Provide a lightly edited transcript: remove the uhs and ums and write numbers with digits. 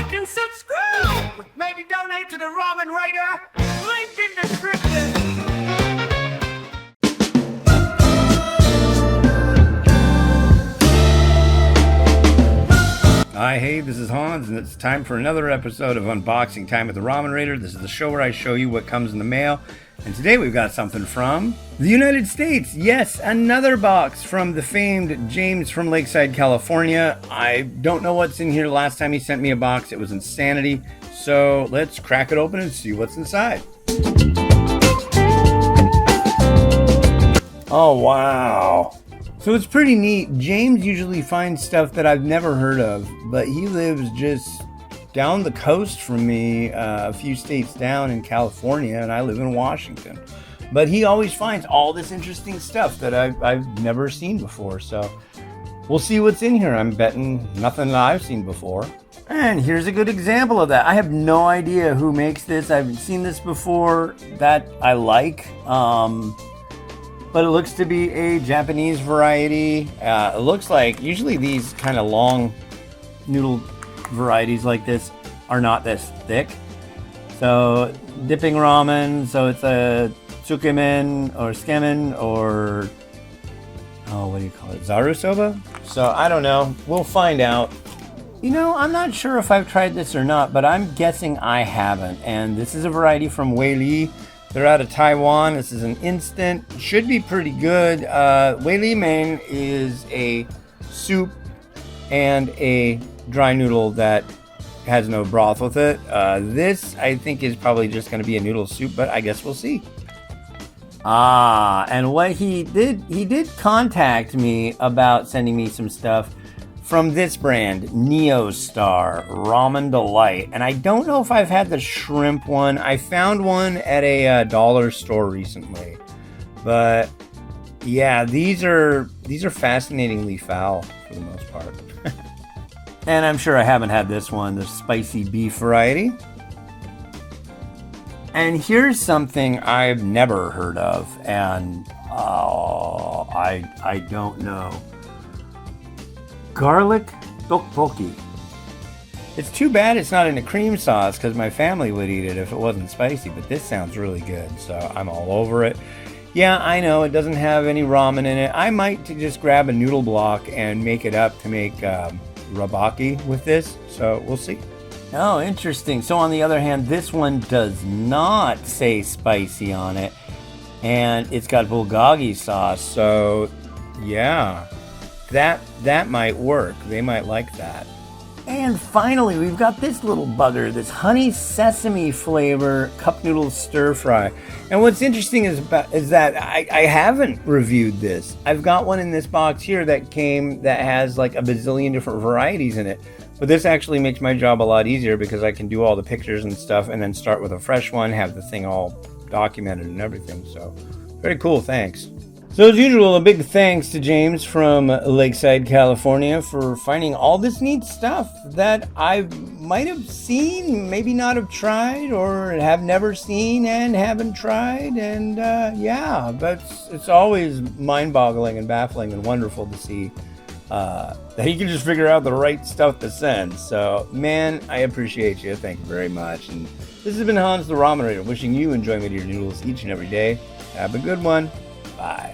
like and subscribe. Maybe donate to the Ramen Writer. Link in description. Hi, hey, this is Hans, and it's time for another episode of Unboxing Time with the Ramen Raider. This is the show where I show you what comes in the mail. And today we've got something from the United States. Yes, another box from the famed James from Lakeside, California. I don't know what's in here. Last time he sent me a box, it was insanity. So let's crack it open and see what's inside. Oh, wow. So it's pretty neat. James usually finds stuff that I've never heard of, but he lives just down the coast from me, a few states down in California, and I live in Washington. But he always finds all this interesting stuff that I've never seen before. So we'll see what's in here. I'm betting nothing that I've seen before. And here's a good example of that. I have no idea who makes this. I've seen this before that I like. But it looks to be a Japanese variety. It looks like usually these kind of long noodle varieties like this are not this thick. So dipping ramen, so it's a tsukemen or skemen or what do you call it? Zaru soba? So I don't know. We'll find out. You know, I'm not sure if I've tried this or not, but I'm guessing I haven't. And this is a variety from Weili. They're out of Taiwan. This is an instant. Should be pretty good. Weili Main is a soup and a dry noodle that has no broth with it. This, I think, is probably just going to be a noodle soup, but I guess we'll see. And what he did contact me about sending me some stuff from this brand, Neostar Ramen Delight. And I don't know if I've had the shrimp one. I found one at a dollar store recently. But yeah, these are fascinatingly foul for the most part. And I'm sure I haven't had this one, the spicy beef variety. And here's something I've never heard of, and I don't know. Garlic tteokbokki. It's too bad it's not in a cream sauce because my family would eat it if it wasn't spicy, but this sounds really good, so I'm all over it. Yeah, I know it doesn't have any ramen in it. I might just grab a noodle block and make it up to make rabaki with this, so we'll see. Oh, interesting. So on the other hand, this one does not say spicy on it, and it's got bulgogi sauce, so yeah. That might work. They might like that. And finally, we've got this little bugger, this honey sesame flavor cup noodle stir fry. And what's interesting is that I haven't reviewed this. I've got one in this box here that has like a bazillion different varieties in it. But this actually makes my job a lot easier because I can do all the pictures and stuff and then start with a fresh one, have the thing all documented and everything. So very cool, thanks. So as usual, a big thanks to James from Lakeside, California for finding all this neat stuff that I might have seen, maybe not have tried, or have never seen and haven't tried. And yeah, but it's always mind-boggling and baffling and wonderful to see that he can just figure out the right stuff to send. So, man, I appreciate you. Thank you very much. And this has been Hans the Ramen Raider, wishing you enjoyment of your noodles each and every day. Have a good one. Bye.